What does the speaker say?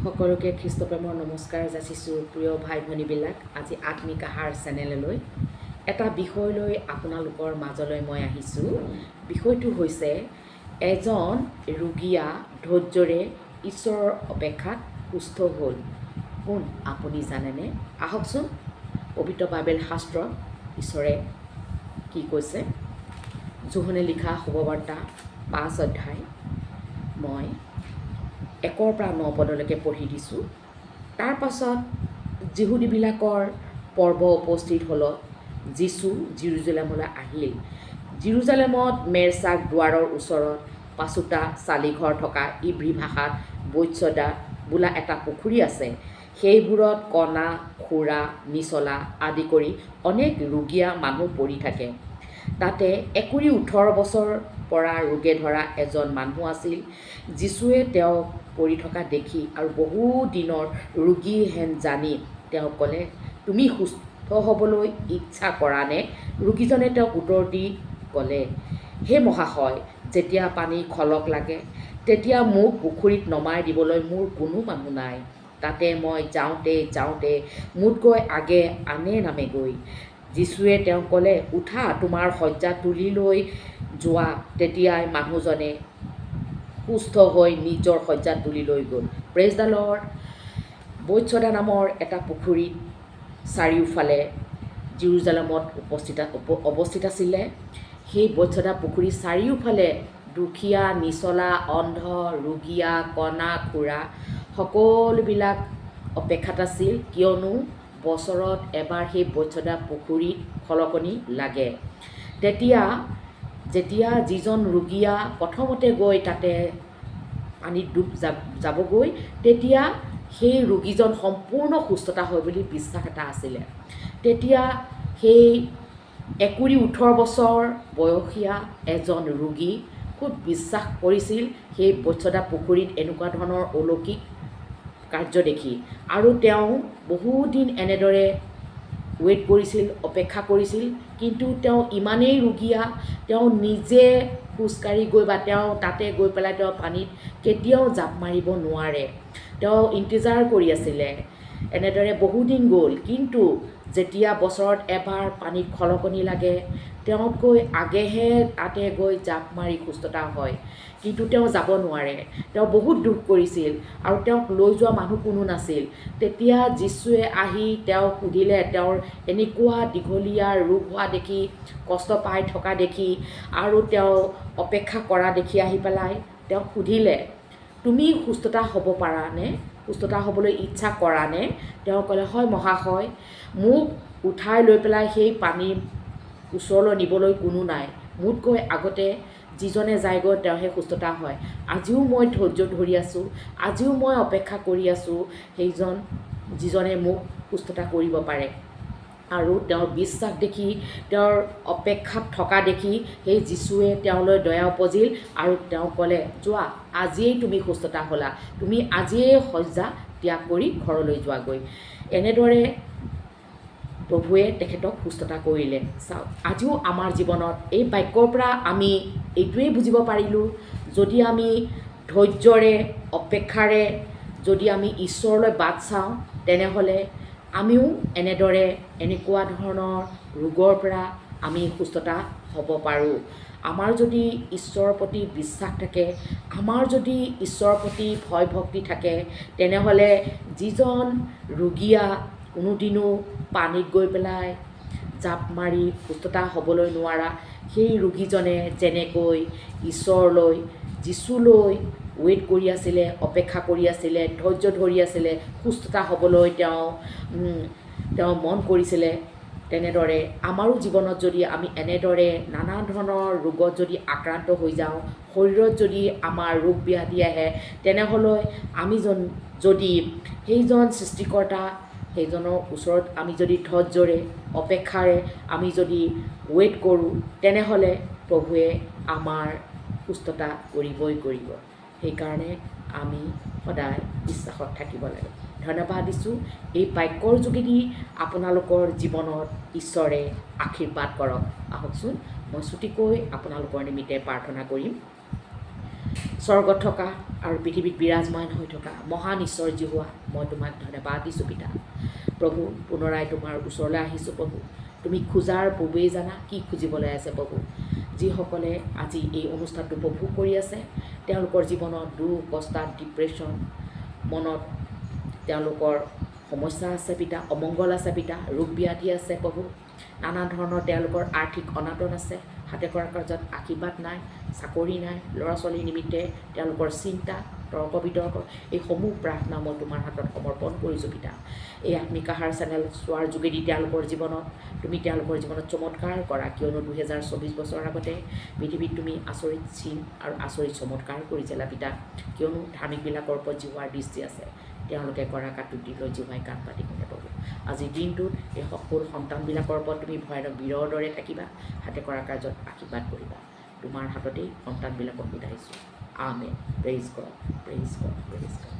সকলোকে খ্ৰীষ্টপ্ৰেমৰ নমস্কাৰ যাচিছোঁ প্ৰিয় ভাই ভনীবিলাক। আজি আত্মিক আহাৰ চেনেললৈ এটা বিষয় লৈ আপোনালোকৰ মাজলৈ মই আহিছোঁ। বিষয়টো হৈছে এজন ৰোগীয়া ধৈৰ্যৰে ঈশ্বৰৰ অপেক্ষাত সুস্থ হ'ল। কোন আপুনি জানেনে? আহকচোন পবিত্ৰ বাইবেল শাস্ত্ৰত ঈশ্বৰে কি কৈছে। যোহনে লিখা শুভবাৰ্তা 5 অধ্যায় মই 1 পৰা 9 পদলৈকে পঢ়ি দিছোঁ। তাৰ পাছত যিহুদীবিলাকৰ পৰ্ব উপস্থিত হ'লত যীশু জেৰুজালেমলৈ আহিল। জেৰুজালেমত মেৰচাক দুৱাৰৰ ওচৰত পাচোতা চালিঘৰ থকা ইব্ৰী ভাষাত বৈৎসদা বোলা এটা পুখুৰী আছে। সেইবোৰত কণা, খুৰা, নিচলা আদি কৰি অনেক ৰোগীয়া মানুহ পৰি থাকে। তাতে 18 বছৰ পৰা ৰোগে ধৰা এজন মানুহ আছিল। যীশুৱে তেওঁক পৰি থকা দেখি আৰু বহু দিনৰ ৰোগী হেন জানি তেওঁক ক'লে, তুমি সুস্থ হ'বলৈ ইচ্ছা কৰা নে? ৰোগীজনে তেওঁক উত্তৰ দি ক'লে, হে মহাশয়, যেতিয়া পানী খলক লাগে তেতিয়া মোক পুখুৰীত নমাই দিবলৈ মোৰ কোনো মানুহ নাই। তাতে মই যাওঁতে মোতকৈ আগে আনে নামেগৈ। যীশুৱে তেওঁক ক'লে, উঠা, তোমাৰ শয্যা তুলি লৈ যোৱা। তেতিয়াই মানুহজনে সুস্থ হৈ নিজৰ শয্যা তুলি লৈ গ'ল। Praise the lord. বৈৎসদা নামৰ এটা পুখুৰীত চাৰিওফালে জেৰুজালেমত অৱস্থিত আছিলে। সেই বৈৎসদা পুখুৰীৰ চাৰিওফালে দুখীয়া, নিচলা, অন্ধ, ৰোগীয়া, কণা, খুৰা সকলোবিলাক অপেক্ষাত আছিল, কিয়নো বছৰত এবাৰ সেই বৈৎসদা পুখুৰীত খলকনি লাগে। যেতিয়া যিজন ৰোগীয়া প্ৰথমতে গৈ তাতে পানীত ডুব যাবগৈ, তেতিয়া সেই ৰোগীজন সম্পূৰ্ণ সুস্থতা হয় বুলি বিশ্বাস এটা আছিলে। তেতিয়া সেই 18 বছৰ বয়সীয়া এজন ৰোগী খুব বিশ্বাস কৰিছিল সেই বৈৎসদা পুখুৰীত এনেকুৱা ধৰণৰ অলৌকিক কাৰ্য দেখি, আৰু তেওঁ বহুদিন এনেদৰে ৱেইট কৰিছিল, অপেক্ষা কৰিছিল। কিন্তু তেওঁ ইমানেই ৰোগীয়া, তেওঁ নিজে খোজকাঢ়ি গৈ বা তেওঁ তাতে গৈ পেলাই তেওঁ পানীত কেতিয়াও জাপ মাৰিব নোৱাৰে। তেওঁ ইন্তজাৰ কৰি আছিলে। এনেদৰে বহুদিন গ'ল, কিন্তু যেতিয়া বছৰত এবাৰ পানীত খলকনি লাগে, তেওঁতকৈ আগেহে তাতে গৈ জাপ মাৰি সুস্থতা হয়, কিন্তু তেওঁ যাব নোৱাৰে। তেওঁ বহুত দুখ কৰিছিল আৰু তেওঁক লৈ যোৱা মানুহ কোনো নাছিল। তেতিয়া যীশুৱে আহি তেওঁক সুধিলে, তেওঁৰ এনেকুৱা দীঘলীয়া ৰোগ হোৱা দেখি, কষ্ট পাই থকা দেখি আৰু তেওঁ অপেক্ষা কৰা দেখি আহি পেলাই তেওঁক সুধিলে, তুমি সুস্থতা হ'ব পাৰানে? সুস্থতা হ'বলৈ ইচ্ছা কৰা নে? তেওঁ ক'লে, হয় মহাশয়, মোক উঠাই লৈ পেলাই সেই পানীৰ ওচৰলৈ নিবলৈ কোনো নাই। মোতকৈ আগতে যিজনে যায়গৈ তেওঁহে সুস্থতা হয়। আজিও মই ধৈৰ্য ধৰি আছোঁ, আজিও মই অপেক্ষা কৰি আছোঁ সেইজন যিজনে মোক সুস্থতা কৰিব পাৰে। আৰু তেওঁৰ বিশ্বাস দেখি, তেওঁৰ অপেক্ষাত থকা দেখি সেই যীশুৱে তেওঁলৈ দয়া উপজিল আৰু তেওঁ ক'লে, যোৱা, আজিয়েই তুমি সুস্থতা হ'লা, তুমি আজিয়েই শয্যা ত্যাগ কৰি ঘৰলৈ যোৱাগৈ। এনেদৰে প্ৰভুৱে তেখেতক সুস্থতা কৰিলে। চাওক, আজিও আমাৰ জীৱনত এই বাক্যৰ পৰা আমি এইটোৱেই বুজিব পাৰিলোঁ, যদি আমি ধৈৰ্যৰে, অপেক্ষাৰে যদি আমি ঈশ্বৰলৈ বাট চাওঁ, তেনেহ'লে আমিও এনেকুৱা ধৰণৰ ৰোগৰ পৰা আমি সুস্থতা হ'ব পাৰোঁ। আমাৰ যদি ঈশ্বৰৰ প্ৰতি বিশ্বাস থাকে, আমাৰ যদি ঈশ্বৰৰ প্ৰতি ভয় ভক্তি থাকে, তেনেহ'লে যিজন ৰোগীয়া কোনোদিনো পানীত গৈ পেলাই জাপ মাৰি সুস্থতা হ'বলৈ নোৱাৰা, সেই ৰোগীজনে যেনেকৈ ঈশ্বৰলৈ, যীশুলৈ ৱেইট কৰি আছিলে, অপেক্ষা কৰি আছিলে, ধৈৰ্য ধৰি আছিলে, সুস্থতা হ'বলৈ তেওঁ মন কৰিছিলে, তেনেদৰে আমাৰো জীৱনত যদি আমি এনেদৰে নানা ধৰণৰ ৰোগত যদি আক্ৰান্ত হৈ যাওঁ, শৰীৰত যদি আমাৰ ৰোগ ব্যাধি আহে, তেনেহ'লে আমি যদি সেইজন সৃষ্টিকৰ্তা, সেইজনৰ ওচৰত আমি যদি ধৈৰ্যৰে, অপেক্ষাৰে আমি যদি ৱেইট কৰোঁ, তেনেহ'লে প্ৰভুৱে আমাৰ সুস্থতা কৰিবই কৰিব। সেইকাৰণে আমি সদায় বিশ্বাসত থাকিব লাগে। ধন্যবাদ দিছোঁ। এই বাক্যৰ যোগেদি আপোনালোকৰ জীৱনত ঈশ্বৰে আশীৰ্বাদ কৰক। আহকচোন মই চুটিকৈ আপোনালোকৰ নিমিত্তে প্ৰাৰ্থনা কৰিম। স্বৰ্গত থকা আৰু পৃথিৱীত বিৰাজমান হৈ থকা মহান ঈশ্বৰ যি হোৱা মই তোমাক ধন্যবাদ দিছোঁ পিতা। প্ৰভু পুনৰাই তোমাৰ ওচৰলৈ আহিছোঁ প্ৰভু। তুমি খোজাৰ পূৰ্বেই জানা কি খুজিবলৈ আছে প্ৰভু। যিসকলে আজি এই অনুষ্ঠানটো উপভোগ কৰি আছে তেওঁলোকৰ জীৱনত দুখ কষ্ট ডিপ্ৰেশ্যন মনত তেওঁলোকৰ সমস্যা আছে পিতা, অমংগল আছে পিতা, ৰোগ ব্যাধি আছে প্ৰভু, নানা ধৰণৰ তেওঁলোকৰ আৰ্থিক অনাটন আছে, হাতে কৰা কাৰ্যত আশীৰ্বাদ নাই, চাকৰি নাই, ল'ৰা ছোৱালীৰ নিমিত্তে তেওঁলোকৰ চিন্তা তৰ্ক বিতৰ্ক এইসমূহ প্ৰাৰ্থনা মই তোমাৰ হাতত সমৰ্পণ কৰিছোঁ পিতা। এই আত্মিক আহাৰ চেনেল চোৱাৰ যোগেদি তেওঁলোকৰ জীৱনত তুমি তেওঁলোকৰ জীৱনত চমৎকাৰ কৰা, কিয়নো 2024 বছৰৰ আগতে পৃথিৱীত তুমি আচৰিত চিন আৰু আচৰিত চমৎকাৰ কৰিছিলা পিতা। কিয়নো ধাৰ্মিকবিলাকৰ ওপৰত জিহুৱাৰ দৃষ্টি আছে, তেওঁলোকে কৰা কাটুতি লৈ জিহুৱাই কাণ পাতি শুনে প্ৰভু। আজিৰ দিনটোত এই সকলো সন্তানবিলাকৰ ওপৰত তুমি ভয়ানক বীৰৰ দৰে থাকিবা, হাতে কৰা কাৰ্যত আশীৰ্বাদ কৰিবা। তোমাৰ হাততেই সন্তানবিলাকক বিধাইছোঁ। Amen. Praise God, praise God, praise god.